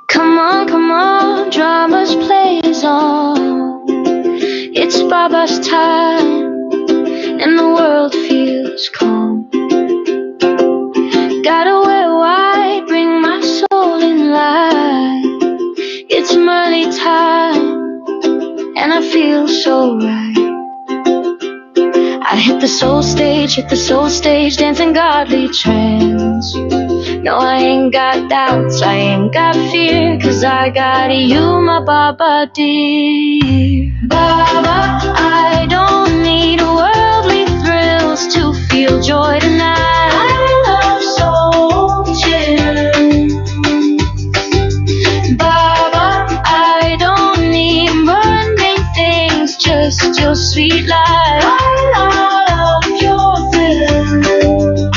Come on, dramas plays on. It's Baba's time, and the world feels calm. Gotta wear white, bring my soul in light. It's money time, and I feel so right. I hit the soul stage, dancing godly trance. No, I ain't got doubts, I ain't got fear, 'cause I got you, my Baba dear. Baba, I don't need worldly thrills to feel joy tonight. I love soul chill. Baba, I don't need mundane things, just your sweet light. I love your thrill.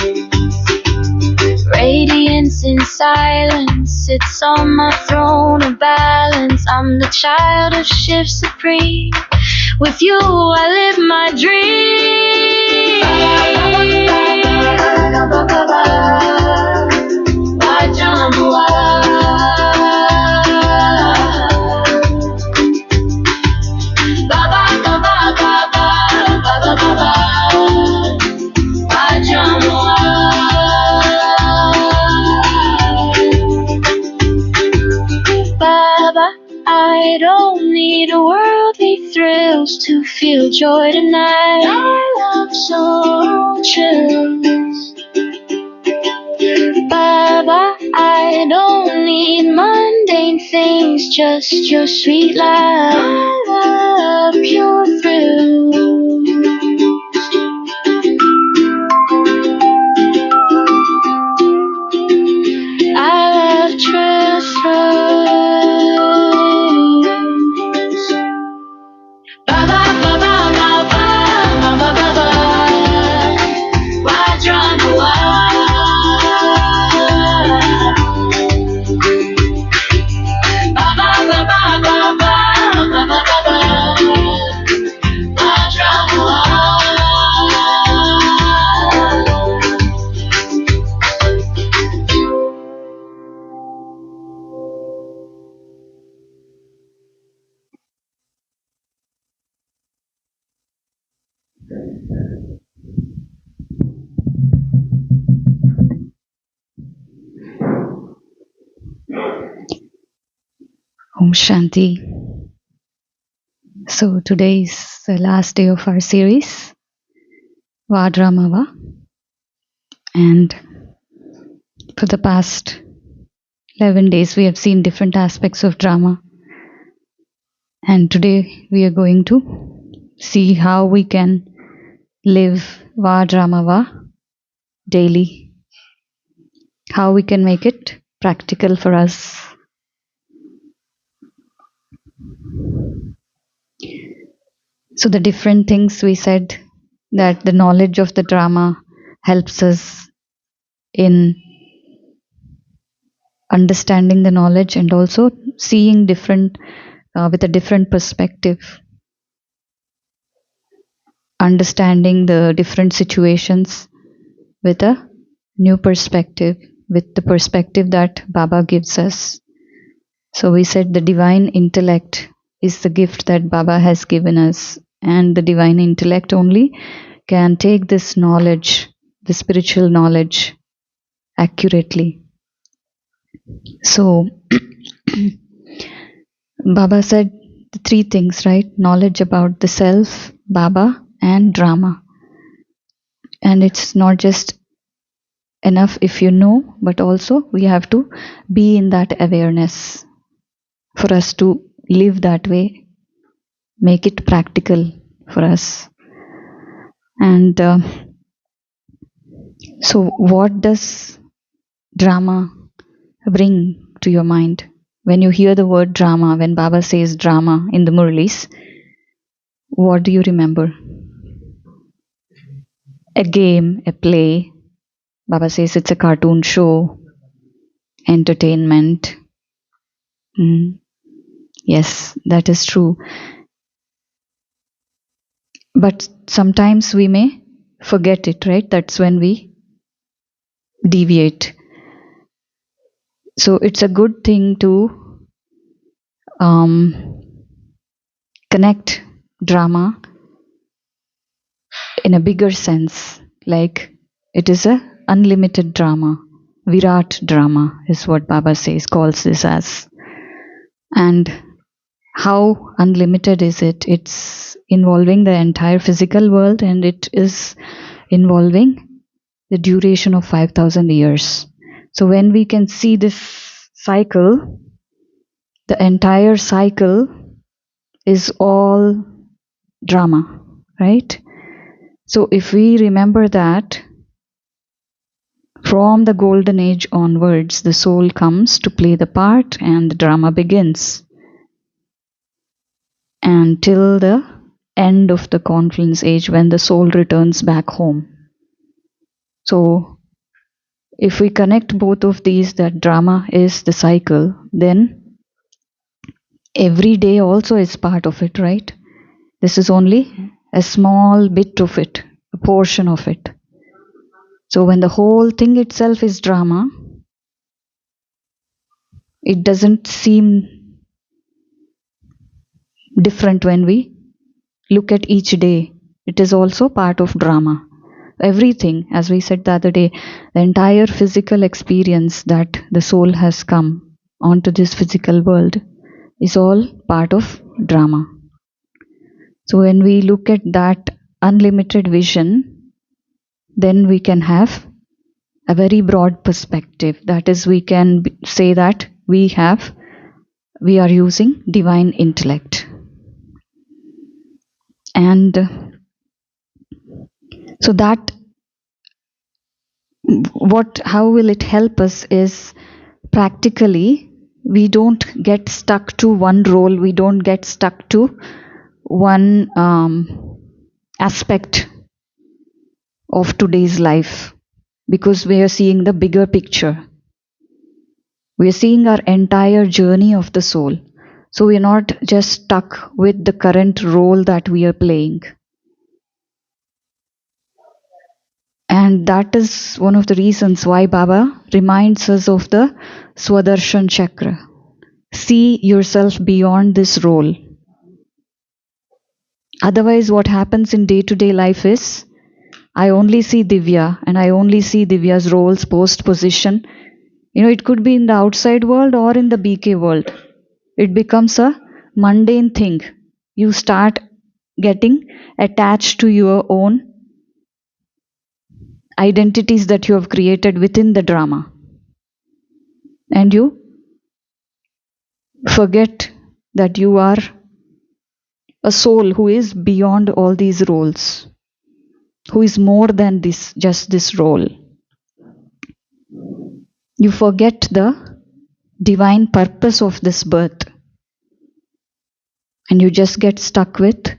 Radiance in silence sits on my throne of balance. I'm the child of Shiva supreme. With you I live my dream. I don't need worldly thrills to feel joy tonight. I love soul chills. Baba, I don't need mundane things, just your sweet light. I love pure thrills. I love true thrills. Baba, Baba, Baba, Baba, Baba, Vajrana, Baba, Baba, Baba, Baba, Baba, Om Shanti. So today is the last day of our series, Vajramava, and for the past 11 days we have seen different aspects of drama, and today we are going to see how we can live Vajramava daily, how we can make it practical for us. So the different things we said, that the knowledge of the drama helps us in understanding the knowledge and also seeing different with a different perspective, understanding the different situations with a new perspective, with the perspective that Baba gives us. So we said the divine intellect is the gift that Baba has given us, and the divine intellect only can take this knowledge, the spiritual knowledge, accurately. So Baba said the three things, right? Knowledge about the self, Baba, and drama. And it's not just enough if you know, but also we have to be in that awareness for us to live that way, make it practical for us. And so, what does drama bring to your mind? When you hear the word drama, when Baba says drama in the Murlis, what do you remember? A game, a play. Baba says it's a cartoon show, entertainment. Yes, that is true. But sometimes we may forget it, right? That's when we deviate. So it's a good thing to connect drama in a bigger sense, like it is a unlimited drama. Virat drama is what Baba says, calls this as. And how unlimited is it? It's involving the entire physical world, and it is involving the duration of 5,000 years. So when we can see this cycle, the entire cycle is all drama, right? So if we remember that, from the golden age onwards, the soul comes to play the part and the drama begins. Until the end of the confluence age, when the soul returns back home. So if we connect both of these, that drama is the cycle, then every day also is part of it, right? This is only a small bit of it, a portion of it. So when the whole thing itself is drama, it doesn't seem different when we look at each day. It is also part of drama. Everything, as we said the other day, the entire physical experience that the soul has come onto this physical world is all part of drama. So when we look at that unlimited vision, then we can have a very broad perspective. That is, we can say that we are using divine intellect. And so that how will it help us is practically we don't get stuck to one role, we don't get stuck to one aspect of today's life, because we are seeing the bigger picture. We are seeing our entire journey of the soul. So we are not just stuck with the current role that we are playing. And that is one of the reasons why Baba reminds us of the Swadarsan Chakra. See yourself beyond this role. Otherwise, what happens in day-to-day life is, I only see Divya, and I only see Divya's roles, post, position. It could be in the outside world or in the BK world. It becomes a mundane thing. You start getting attached to your own identities that you have created within the drama. And you forget that you are a soul who is beyond all these roles, who is more than just this role. You forget the divine purpose of this birth, and you just get stuck with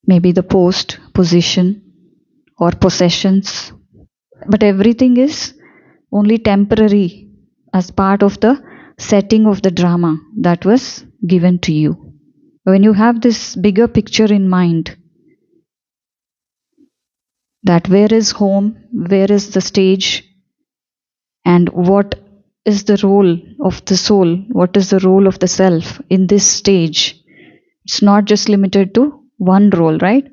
maybe the post, position, or possessions. But everything is only temporary as part of the setting of the drama that was given to you. When you have this bigger picture in mind, that where is home, where is the stage, and what is the role of the soul, what is the role of the self in this stage. It's not just limited to one role, right?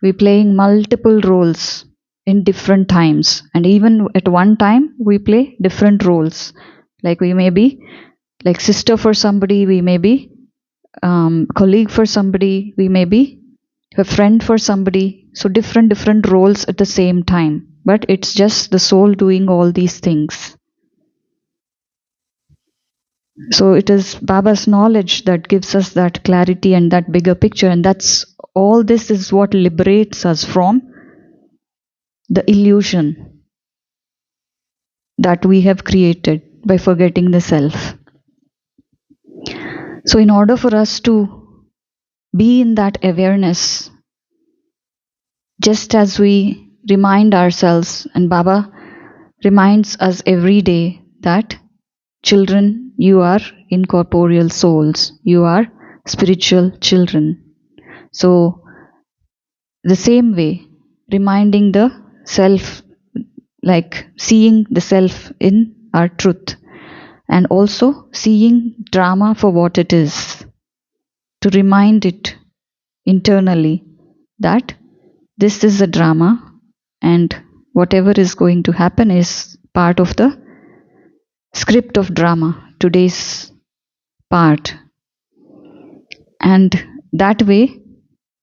We're playing multiple roles in different times, and even at one time we play different roles. Like we may be like sister for somebody, we may be colleague for somebody, we may be a friend for somebody. So different roles at the same time, but it's just the soul doing all these things. So it is Baba's knowledge that gives us that clarity and that bigger picture, and that's all. This is what liberates us from the illusion that we have created by forgetting the self. So in order for us to be in that awareness, just as we remind ourselves, and Baba reminds us every day that children, you are incorporeal souls, you are spiritual children. So the same way, reminding the self, like seeing the self in our truth, and also seeing drama for what it is, to remind it internally that this is a drama, and whatever is going to happen is part of the script of drama, today's part. And that way,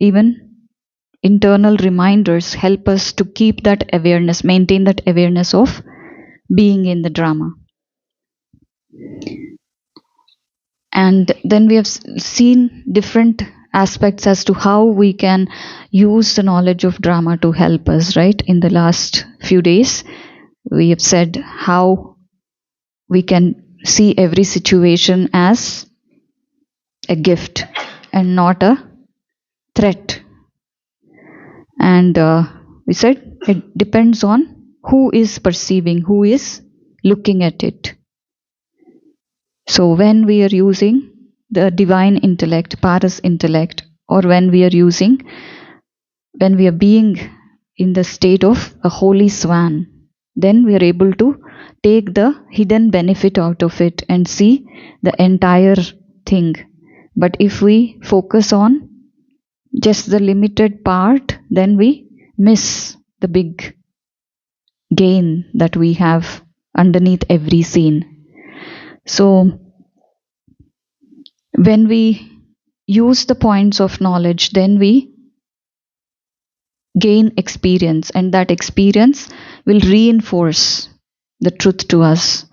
even internal reminders help us to keep that awareness, maintain that awareness of being in the drama. And then we have seen different aspects as to how we can use the knowledge of drama to help us, right? In the last few days, we have said how we can see every situation as a gift and not a threat. And we said it depends on who is perceiving, who is looking at it. So when we are using the divine intellect, Paras intellect, or when we are being in the state of a holy swan, then we are able to take the hidden benefit out of it and see the entire thing. But if we focus on just the limited part, then we miss the big gain that we have underneath every scene. So when we use the points of knowledge, then we gain experience, and that experience will reinforce the truth to us.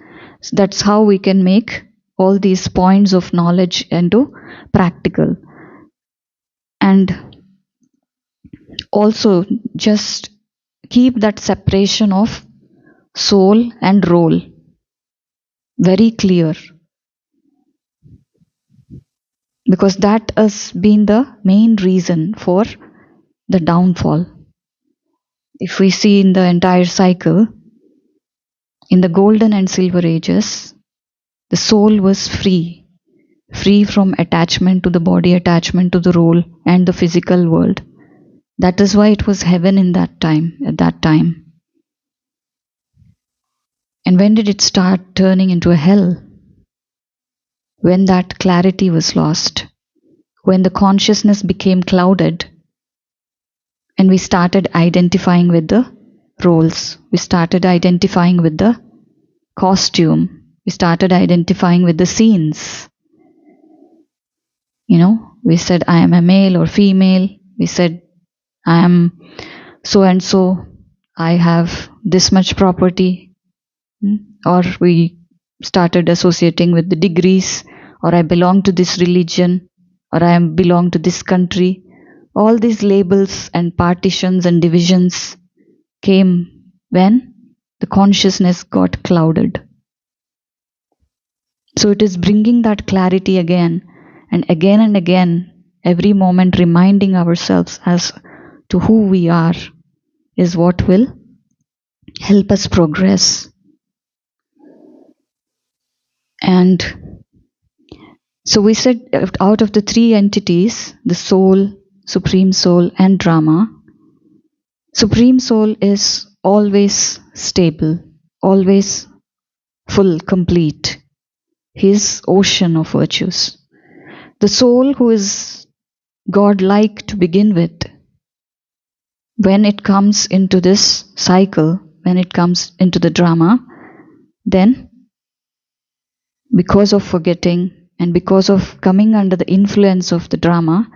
So that's how we can make all these points of knowledge into practical. And also just keep that separation of soul and role very clear, because that has been the main reason for the downfall. If we see in the entire cycle, in the golden and silver ages, the soul was free from attachment to the body, attachment to the role and the physical world. That is why it was heaven in that time, at that time. And when did it start turning into a hell? When that clarity was lost, when the consciousness became clouded, and we started identifying with the roles, we started identifying with the costume, we started identifying with the scenes. We said, I am a male or female. We said, I am so and so. I have this much property. Or we started associating with the degrees, or I belong to this religion, or I belong to this country. All these labels and partitions and divisions came when the consciousness got clouded. So it is bringing that clarity again and again, every moment reminding ourselves as to who we are is what will help us progress. And so we said out of the three entities, the soul, Supreme Soul, and Drama, Supreme Soul is always stable, always full, complete. His ocean of virtues. The soul who is God-like to begin with, when it comes into this cycle, when it comes into the drama, then because of forgetting and because of coming under the influence of the drama,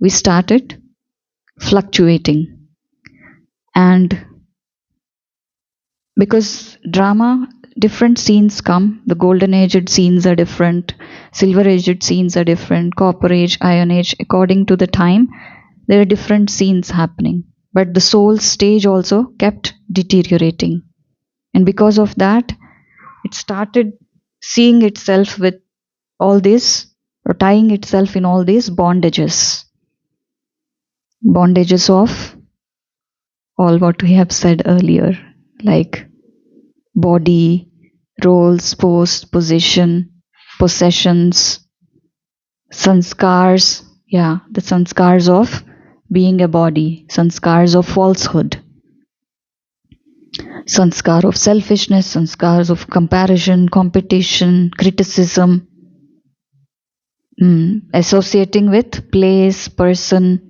we started fluctuating. And because drama, different scenes come, the golden aged scenes are different, silver aged scenes are different, copper age, iron age, according to the time, there are different scenes happening. But the soul stage also kept deteriorating. And because of that, it started seeing itself with all this, or tying itself in all these bondages. Bondages of all what we have said earlier, like body, roles, post, position, possessions, sanskars, the sanskars of being a body, sanskars of falsehood, sanskar of selfishness, sanskars of comparison, competition, criticism, associating with place, person,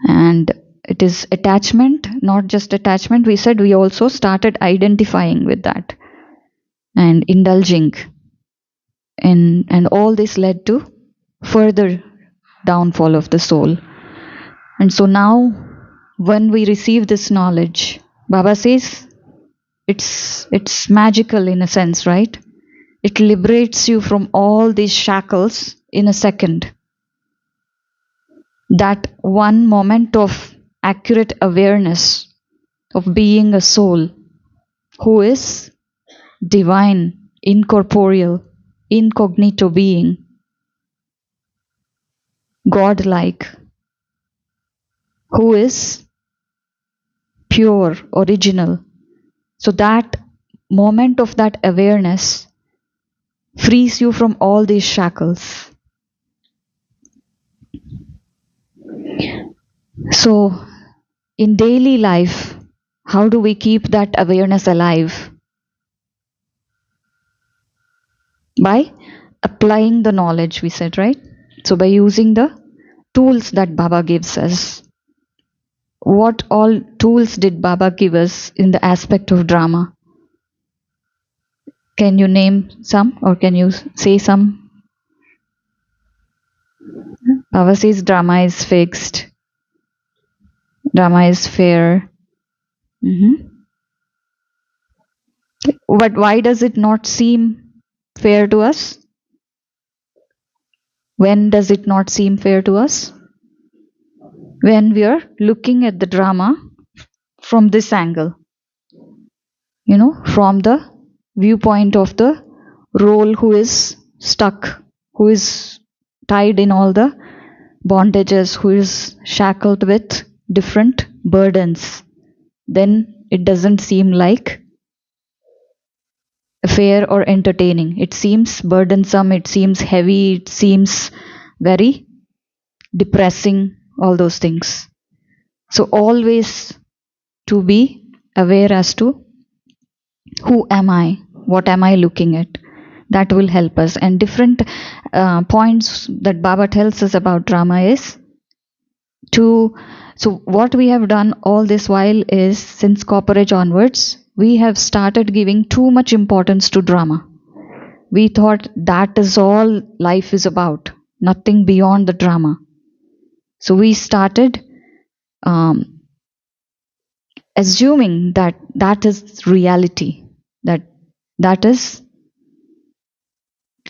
and it is attachment, not just attachment. We said we also started identifying with that and indulging in, and all this led to further downfall of the soul. And so now when we receive this knowledge, Baba says it's magical in a sense, right? It liberates you from all these shackles in a second. That one moment of accurate awareness of being a soul who is divine, incorporeal, incognito being, God-like, who is pure, original. So that moment of that awareness frees you from all these shackles. So in daily life, how do we keep that awareness alive? By applying the knowledge, we said, right? So by using the tools that Baba gives us. What all tools did Baba give us in the aspect of drama? Can you name some, or can you say some? Baba says drama is fixed. Drama is fair. But why does it not seem fair to us? When does it not seem fair to us? When we are looking at the drama from this angle. From the viewpoint of the role who is stuck, who is tied in all the bondages, who is shackled with different burdens, then it doesn't seem like fair or entertaining. It seems burdensome, it seems heavy, it seems very depressing, all those things. So always to be aware as to who am I, what am I looking at. That will help us. And different points that Baba tells us about drama is so what we have done all this while is, since Copper Age onwards, we have started giving too much importance to drama. We thought that is all life is about, nothing beyond the drama. So we started assuming that that is reality, that is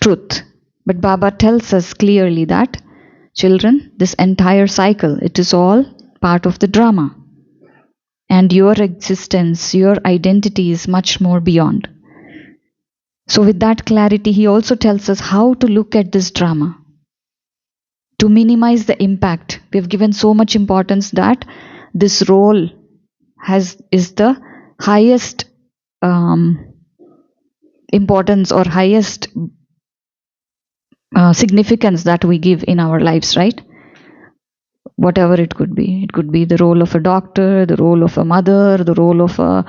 truth. But Baba tells us clearly that, children, this entire cycle, it is all part of the drama. And your existence, your identity is much more beyond. So with that clarity, he also tells us how to look at this drama, to minimize the impact. We have given so much importance that this role is the highest importance or highest significance that we give in our lives, right? Whatever it could be. It could be the role of a doctor, the role of a mother, the role of a,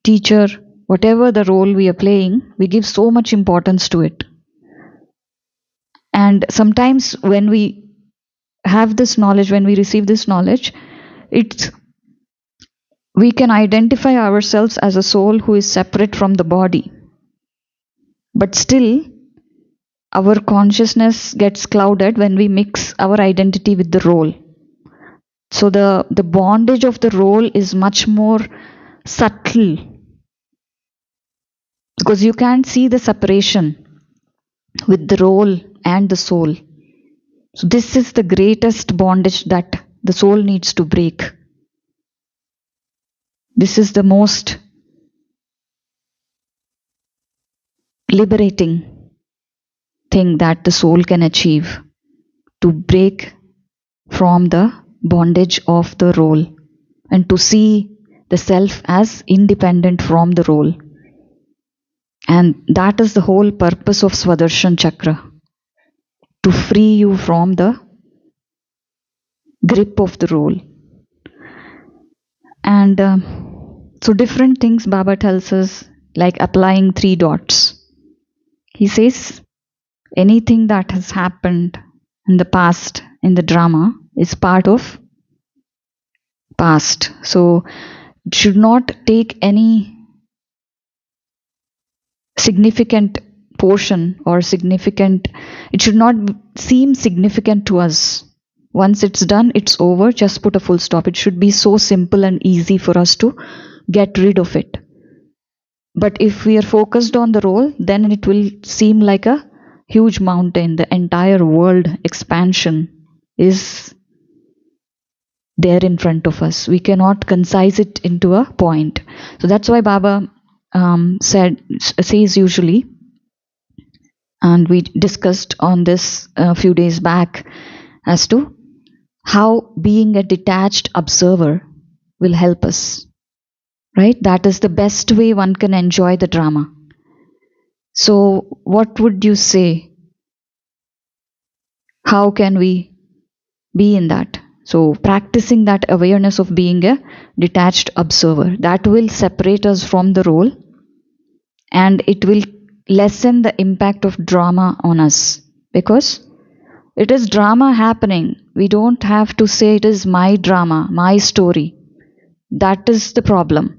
teacher. Whatever the role we are playing, we give so much importance to it. And sometimes when we have this knowledge, when we receive this knowledge, we can identify ourselves as a soul who is separate from the body. But still, our consciousness gets clouded when we mix our identity with the role. So the bondage of the role is much more subtle, because you can't see the separation with the role and the soul. So this is the greatest bondage that the soul needs to break. This is the most liberating thing that the soul can achieve, to break from the bondage of the role and to see the self as independent from the role. And that is the whole purpose of Swadarsan Chakra, to free you from the grip of the role. And so different things Baba tells us, like applying 3 dots. He says anything that has happened in the past, in the drama, is part of past. So it should not take any significant portion or significant, it should not seem significant to us. Once it's done, it's over, just put a full stop. It should be so simple and easy for us to get rid of it. But if we are focused on the role, then it will seem like a huge mountain. The entire world expansion is there in front of us. We cannot concise it into a point. So that's why Baba says usually, and we discussed on this a few days back, as to how being a detached observer will help us, right? That is the best way one can enjoy the drama. So what would you say? How can we be in that? So practicing that awareness of being a detached observer, that will separate us from the role, and it will lessen the impact of drama on us, because it is drama happening. We don't have to say it is my drama, my story. That is the problem.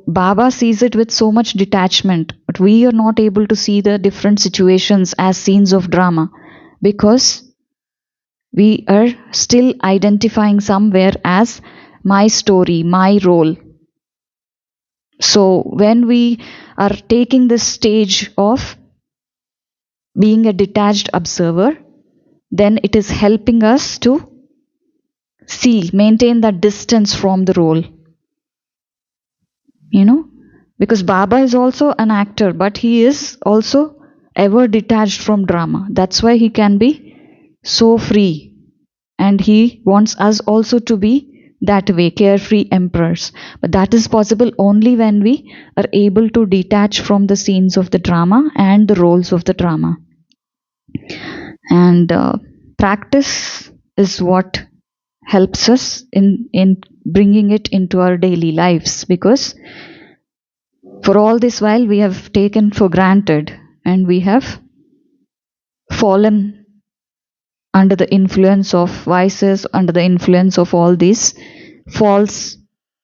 Baba sees it with so much detachment, but we are not able to see the different situations as scenes of drama, because we are still identifying somewhere as my story, my role. So when we are taking this stage of being a detached observer, then it is helping us to maintain that distance from the role. Because Baba is also an actor, but he is also ever detached from drama. That's why he can be so free. And he wants us also to be that way, carefree emperors. But that is possible only when we are able to detach from the scenes of the drama and the roles of the drama. And practice is what helps us in bringing it into our daily lives, because for all this while we have taken for granted, and we have fallen under the influence of vices, under the influence of all these false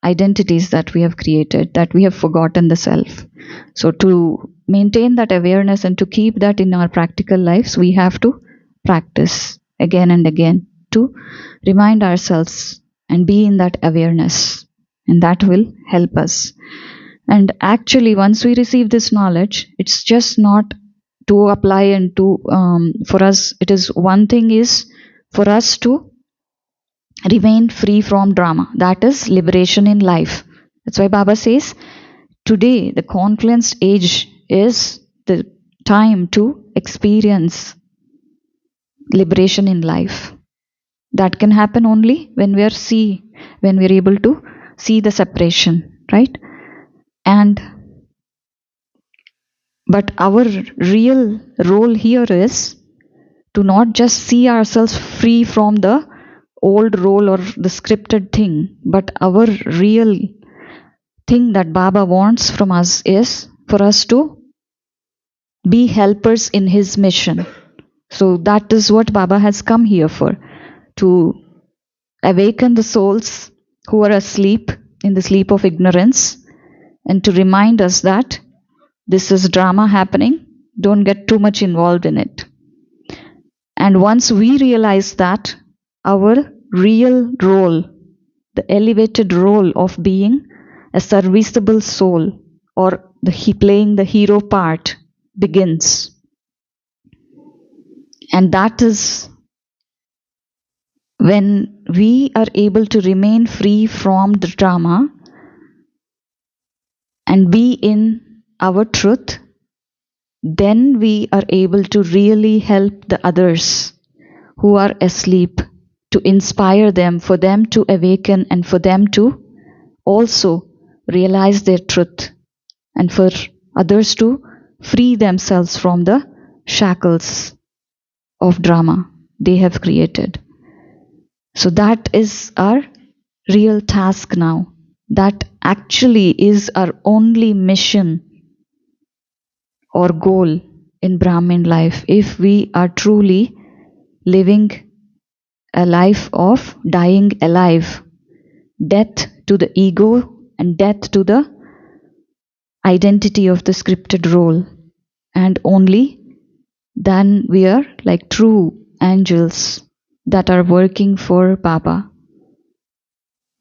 identities that we have created, that we have forgotten the self. So to maintain that awareness and to keep that in our practical lives, we have to practice again and again to remind ourselves and be in that awareness, and that will help us. And actually, once we receive this knowledge, it's just not to apply and to for us, it is one thing is for us to remain free from drama. That is liberation in life. That's why Baba says today the confluence age is the time to experience liberation in life. That can happen only when we are able to see the separation, right? And But our real role here is to not just see ourselves free from the old role or the scripted thing, but our real thing that Baba wants from us is for us to be helpers in his mission. So that is what Baba has come here for, to awaken the souls who are asleep in the sleep of ignorance and to remind us that this is drama happening, don't get too much involved in it. And once we realize that, our real role, the elevated role of being a serviceable soul or playing the hero part begins. And that is when we are able to remain free from the drama and be in our truth, then we are able to really help the others who are asleep, to inspire them, for them to awaken and for them to also realize their truth, and for others to free themselves from the shackles of drama they have created. So that is our real task now. That actually is our only mission or goal in Brahmin life, if we are truly living a life of dying alive, death to the ego and death to the identity of the scripted role, and only then we are like true angels that are working for Baba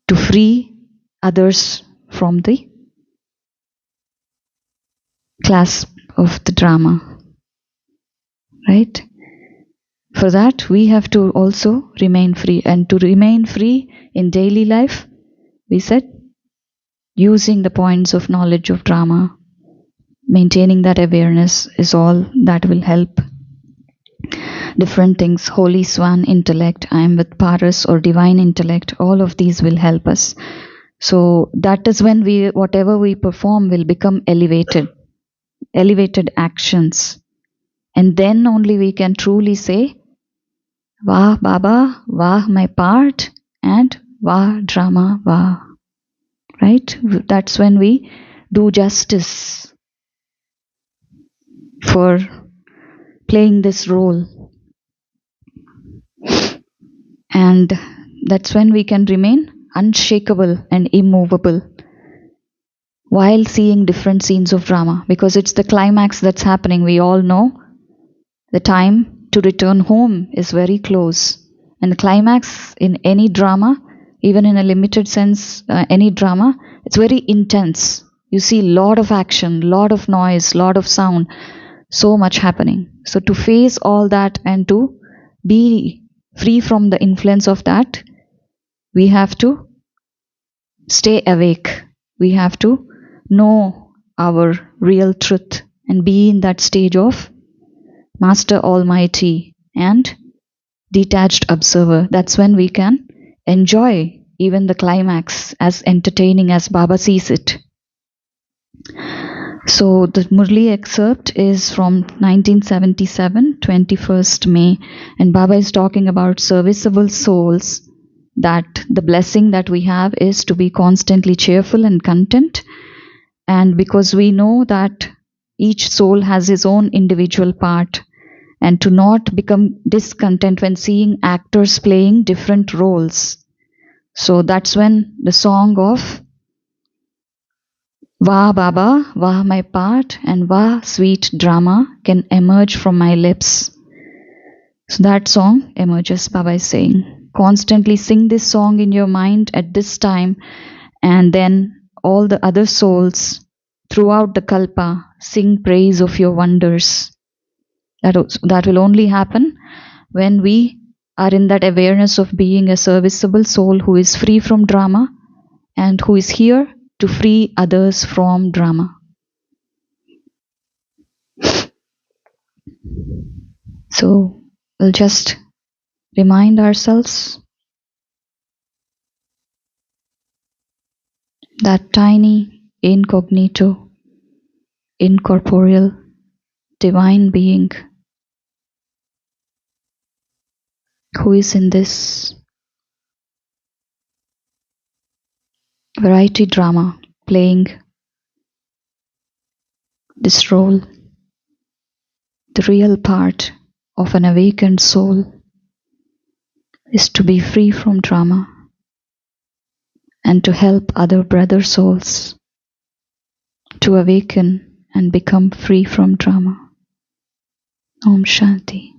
to free others from the clasp of the drama, right? For that we have to also remain free, and to remain free in daily life, we said, using the points of knowledge of drama, maintaining that awareness is all that will help. Different things, holy swan intellect, I am with Paras, or divine intellect, all of these will help us. So that is when we, whatever we perform will become elevated actions. And then only we can truly say, Vah Baba, Vah my part, and Vah drama, Vah. Right? That's when we do justice for playing this role. And that's when we can remain unshakable and immovable while seeing different scenes of drama, because it's the climax that's happening. We all know the time to return home is very close. And the climax in any drama, even in a limited sense, any drama, it's very intense. You see a lot of action, lot of noise, lot of sound, so much happening. So to face all that and to be free from the influence of that, we have to stay awake. We have to know our real truth and be in that stage of Master Almighty and detached observer. That's when we can enjoy even the climax as entertaining as Baba sees it. So the Murli excerpt is from 1977, 21st May, and Baba is talking about serviceable souls, that the blessing that we have is to be constantly cheerful and content. And because we know that each soul has his own individual part, and to not become discontent when seeing actors playing different roles. So that's when the song of Vah Baba, Vah my part, and Vah sweet drama can emerge from my lips. So that song emerges, Baba is saying. Constantly sing this song in your mind at this time, and then all the other souls throughout the Kalpa sing praise of your wonders. That will only happen when we are in that awareness of being a serviceable soul who is free from drama and who is here to free others from drama. So we'll just remind ourselves that tiny, incognito, incorporeal divine being who is in this variety drama playing this role, the real part of an awakened soul is to be free from drama and to help other brother souls to awaken and become free from drama. Om Shanti.